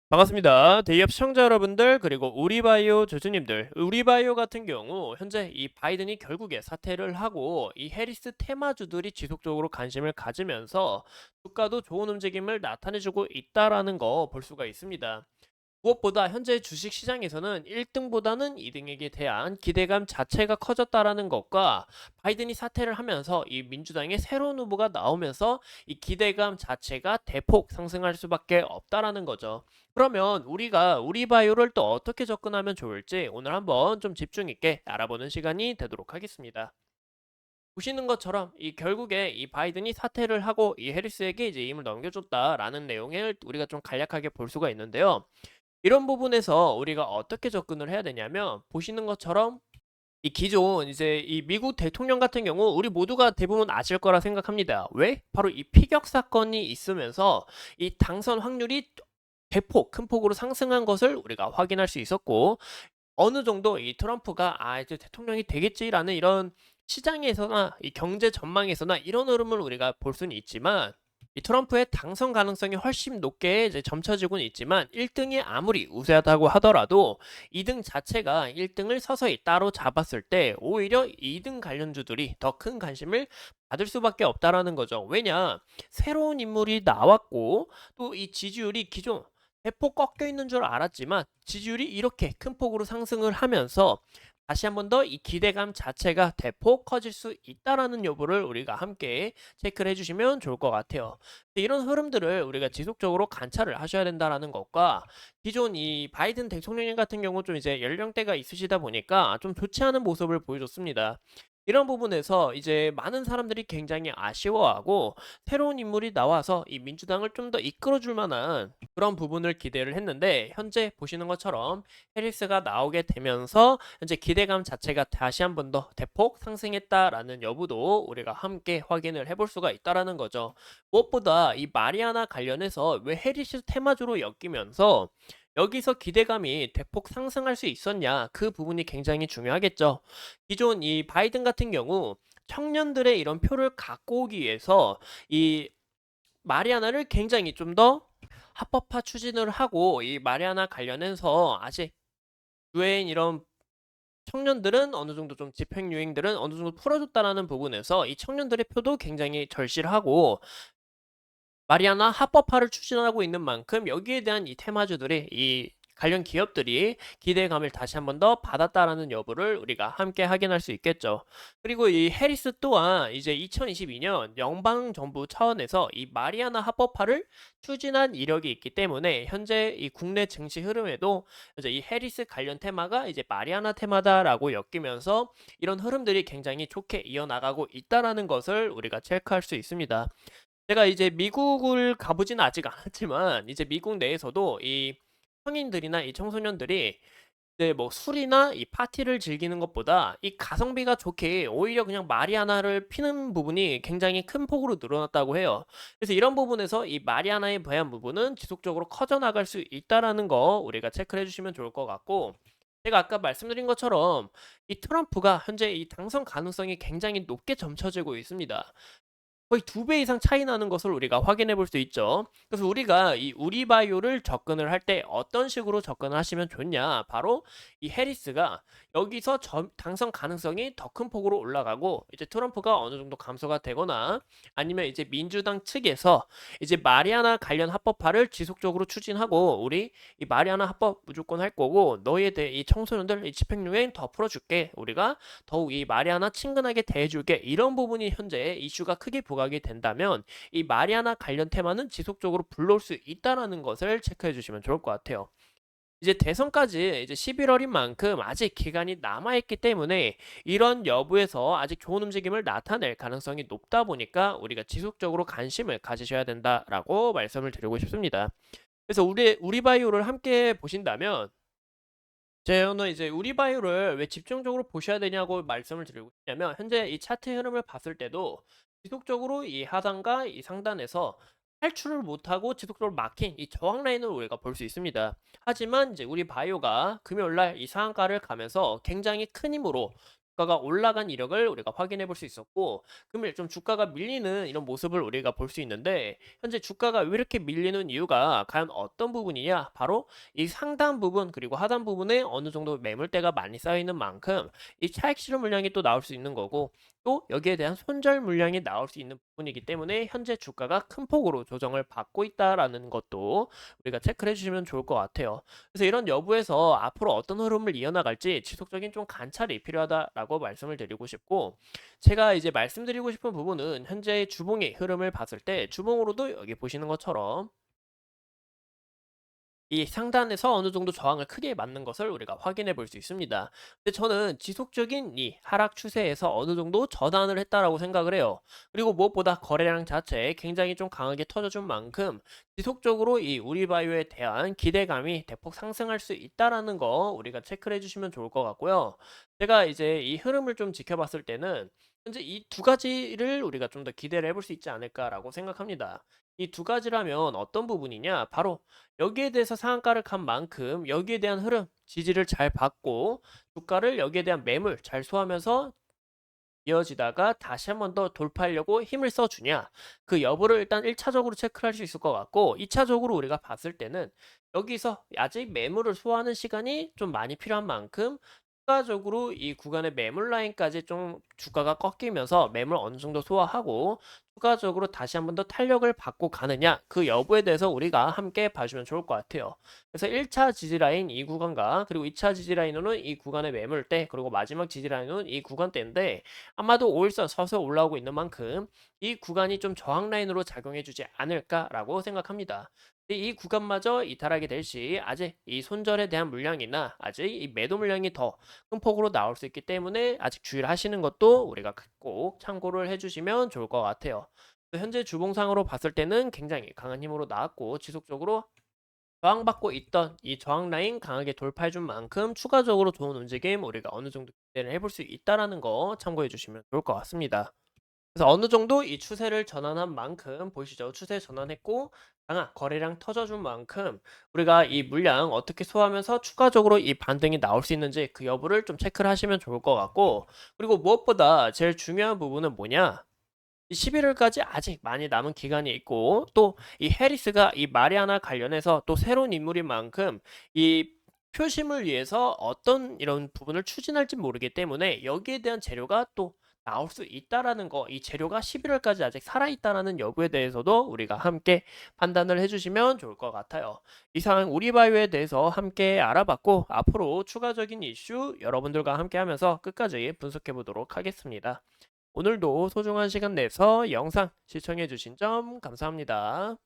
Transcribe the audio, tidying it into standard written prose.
반갑습니다. 대기업 시청자 여러분들 그리고 우리바이오 조주님들. 우리바이오 같은 경우 현재 이 바이든이 결국에 사퇴를 하고 이 해리스 테마주들이 지속적으로 관심을 가지면서 주가도 좋은 움직임을 나타내주고 있다라는 거 볼 수가 있습니다. 무엇보다 현재 주식 시장에서는 1등보다는 2등에게 대한 기대감 자체가 커졌다라는 것과 바이든이 사퇴를 하면서 이 민주당의 새로운 후보가 나오면서 이 기대감 자체가 대폭 상승할 수밖에 없다라는 거죠. 그러면 우리가 우리 바이오를 또 어떻게 접근하면 좋을지 오늘 한번 좀 집중 있게 알아보는 시간이 되도록 하겠습니다. 보시는 것처럼 이 결국에 이 바이든이 사퇴를 하고 이 해리스에게 이제 임을 넘겨줬다라는 내용을 우리가 좀 간략하게 볼 수가 있는데요. 이런 부분에서 우리가 어떻게 접근을 해야 되냐면 보시는 것처럼 이 기존 이제 이 미국 대통령 같은 경우 우리 모두가 대부분 아실 거라 생각합니다. 왜? 바로 이 피격 사건이 있으면서 이 당선 확률이 대폭 큰 폭으로 상승한 것을 우리가 확인할 수 있었고 어느 정도 이 트럼프가 '아 이제 대통령이 되겠지.'라는 이런 시장에서나 이 경제 전망에서나 이런 흐름을 우리가 볼 수는 있지만 이 트럼프의 당선 가능성이 훨씬 높게 이제 점쳐지고는 있지만 1 등이 아무리 우세하다고 하더라도 2등 자체가 1 등을 서서히 따로 잡았을 때 오히려 2등 관련주들이 더 큰 관심을 받을 수밖에 없다라는 거죠. 왜냐? 새로운 인물이 나왔고 또 이 지지율이 기존 대폭 꺾여 있는 줄 알았지만 지지율이 이렇게 큰 폭으로 상승을 하면서 다시 한번 더 이 기대감 자체가 대폭 커질 수 있다라는 여부를 우리가 함께 체크를 해주시면 좋을 것 같아요. 이런 흐름들을 우리가 지속적으로 관찰을 하셔야 된다라는 것과 기존 이 바이든 대통령 같은 경우 좀 이제 연령대가 있으시다 보니까 좀 좋지 않은 모습을 보여줬습니다. 이런 부분에서 이제 많은 사람들이 굉장히 아쉬워하고 새로운 인물이 나와서 이 민주당을 좀 더 이끌어줄 만한 그런 부분을 기대를 했는데 현재 보시는 것처럼 해리스가 나오게 되면서 현재 기대감 자체가 다시 한 번 더 대폭 상승했다라는 여부도 우리가 함께 확인을 해볼 수가 있다라는 거죠. 무엇보다 이 마리아나 관련해서 왜 해리스 테마주로 엮이면서 여기서 기대감이 대폭 상승할 수 있었냐 그 부분이 굉장히 중요하겠죠. 기존 이 바이든 같은 경우 청년들의 이런 표를 갖고 오기 위해서 이 마리아나를 굉장히 좀 더 합법화 추진을 하고 이 마리아나 관련해서 아직 유해인 이런 청년들은 어느 정도 좀 집행 유행들은 어느 정도 풀어줬다라는 부분에서 이 청년들의 표도 굉장히 절실하고 마리아나 합법화를 추진하고 있는 만큼 여기에 대한 이 테마주들이 이 관련 기업들이 기대감을 다시 한번 더 받았다라는 여부를 우리가 함께 확인할 수 있겠죠. 그리고 이 해리스 또한 이제 2022년 연방 정부 차원에서 이 마리아나 합법화를 추진한 이력이 있기 때문에 현재 이 국내 증시 흐름에도 이제 이 해리스 관련 테마가 이제 마리아나 테마다라고 엮이면서 이런 흐름들이 굉장히 좋게 이어나가고 있다라는 것을 우리가 체크할 수 있습니다. 제가 이제 미국을 가보지는 아직 않았지만 이제 미국 내에서도 이 성인들이나 이 청소년들이 이제 뭐 술이나 이 파티를 즐기는 것보다 이 가성비가 좋게 오히려 그냥 마리아나를 피는 부분이 굉장히 큰 폭으로 늘어났다고 해요. 그래서 이런 부분에서 이 마리아나에 대한 부분은 지속적으로 커져 나갈 수 있다라는 거 우리가 체크를 해주시면 좋을 것 같고 제가 아까 말씀드린 것처럼 이 트럼프가 현재 이 당선 가능성이 굉장히 높게 점쳐지고 있습니다. 거의 2배 이상 차이 나는 것을 우리가 확인해 볼 수 있죠. 그래서 우리가 이 우리바이오를 접근을 할 때 어떤 식으로 접근을 하시면 좋냐? 바로 이 해리스가 여기서 당선 가능성이 더 큰 폭으로 올라가고 이제 트럼프가 어느 정도 감소가 되거나 아니면 이제 민주당 측에서 이제 마리아나 관련 합법화를 지속적으로 추진하고 우리 이 마리아나 합법 무조건 할 거고 너희에 대해 이 청소년들 이 집행유예 더 풀어줄게. 우리가 더욱 이 마리아나 친근하게 대해줄게. 이런 부분이 현재 이슈가 크게 부각이 된다면 이 마리아나 관련 테마는 지속적으로 불러올 수 있다라는 것을 체크해 주시면 좋을 것 같아요. 이제 대선까지 이제 11월인 만큼 아직 기간이 남아있기 때문에 이런 여부에서 아직 좋은 움직임을 나타낼 가능성이 높다 보니까 우리가 지속적으로 관심을 가지셔야 된다라고 말씀을 드리고 싶습니다. 그래서 우리 바이오를 함께 보신다면 저는 이제 우리바이오를 왜 집중적으로 보셔야 되냐고 말씀을 드리고 싶냐면 현재 이 차트 흐름을 봤을 때도 지속적으로 이 하단과 이 상단에서 탈출을 못하고 지속적으로 막힌 이 저항 라인을 우리가 볼 수 있습니다. 하지만 이제 우리 바이오가 금요일 날 이 상한가를 가면서 굉장히 큰 힘으로 주가가 올라간 이력을 우리가 확인해 볼 수 있었고, 금일 좀 주가가 밀리는 이런 모습을 우리가 볼 수 있는데, 현재 주가가 왜 이렇게 밀리는 이유가 과연 어떤 부분이냐? 바로 이 상단 부분 그리고 하단 부분에 어느 정도 매물대가 많이 쌓여 있는 만큼 이 차익 실현 물량이 또 나올 수 있는 거고, 또 여기에 대한 손절 물량이 나올 수 있는 부분이기 때문에 현재 주가가 큰 폭으로 조정을 받고 있다라는 것도 우리가 체크를 해주시면 좋을 것 같아요. 그래서 이런 여부에서 앞으로 어떤 흐름을 이어나갈지 지속적인 좀 관찰이 필요하다라고 말씀을 드리고 싶고, 제가 이제 말씀드리고 싶은 부분은 현재의 주봉의 흐름을 봤을 때 주봉으로도 여기 보시는 것처럼 이 상단에서 어느 정도 저항을 크게 맞는 것을 우리가 확인해 볼 수 있습니다. 근데 저는 지속적인 이 하락 추세에서 어느 정도 전환을 했다라고 생각을 해요. 그리고 무엇보다 거래량 자체에 굉장히 좀 강하게 터져준 만큼 지속적으로 이 우리바이오에 대한 기대감이 대폭 상승할 수 있다라는 거 우리가 체크를 해주시면 좋을 것 같고요. 제가 이제 이 흐름을 좀 지켜봤을 때는 현재 이 두 가지를 우리가 좀 더 기대를 해볼 수 있지 않을까라고 생각합니다. 이 두 가지라면 어떤 부분이냐? 바로 여기에 대해서 상한가를 간 만큼 여기에 대한 흐름, 지지를 잘 받고 주가를 여기에 대한 매물 잘 소화하면서 이어지다가 다시 한 번 더 돌파하려고 힘을 써주냐, 그 여부를 일단 1차적으로 체크할 수 있을 것 같고, 2차적으로 우리가 봤을 때는 여기서 아직 매물을 소화하는 시간이 좀 많이 필요한 만큼 추가적으로 이 구간의 매물 라인까지 좀 주가가 꺾이면서 매물 어느 정도 소화하고 추가적으로 다시 한 번 더 탄력을 받고 가느냐, 그 여부에 대해서 우리가 함께 봐주면 좋을 것 같아요. 그래서 1차 지지라인 이 구간과 그리고 2차 지지라인은 이 구간의 매물대, 그리고 마지막 지지라인은 이 구간대인데, 아마도 5일선 서서 올라오고 있는 만큼 이 구간이 좀 저항 라인으로 작용해 주지 않을까라고 생각합니다. 근데 이 구간마저 이탈하게 될 시 아직 이 손절에 대한 물량이나 아직 이 매도 물량이 더 큰 폭으로 나올 수 있기 때문에 아직 주의를 하시는 것도 우리가 꼭 참고를 해주시면 좋을 것 같아요. 현재 주봉상으로 봤을 때는 굉장히 강한 힘으로 나왔고, 지속적으로 저항받고 있던 이 저항 라인 강하게 돌파해 준 만큼 추가적으로 좋은 움직임 우리가 어느 정도 기대를 해볼 수 있다라는 거 참고해 주시면 좋을 것 같습니다. 그래서 어느 정도 이 추세를 전환한 만큼 보이시죠? 추세 전환했고 강한 거래량 터져준 만큼 우리가 이 물량 어떻게 소화하면서 추가적으로 이 반등이 나올 수 있는지 그 여부를 좀 체크를 하시면 좋을 것 같고, 그리고 무엇보다 제일 중요한 부분은 뭐냐? 11월까지 아직 많이 남은 기간이 있고, 또 이 해리스가 이 마리아나 관련해서 또 새로운 인물인 만큼 이 표심을 위해서 어떤 이런 부분을 추진할지 모르기 때문에 여기에 대한 재료가 또 나올 수 있다라는 거, 이 재료가 11월까지 아직 살아있다라는 여부에 대해서도 우리가 함께 판단을 해주시면 좋을 것 같아요. 이상 우리바이오에 대해서 함께 알아봤고, 앞으로 추가적인 이슈 여러분들과 함께 하면서 끝까지 분석해 보도록 하겠습니다. 오늘도 소중한 시간 내서 영상 시청해주신 점 감사합니다.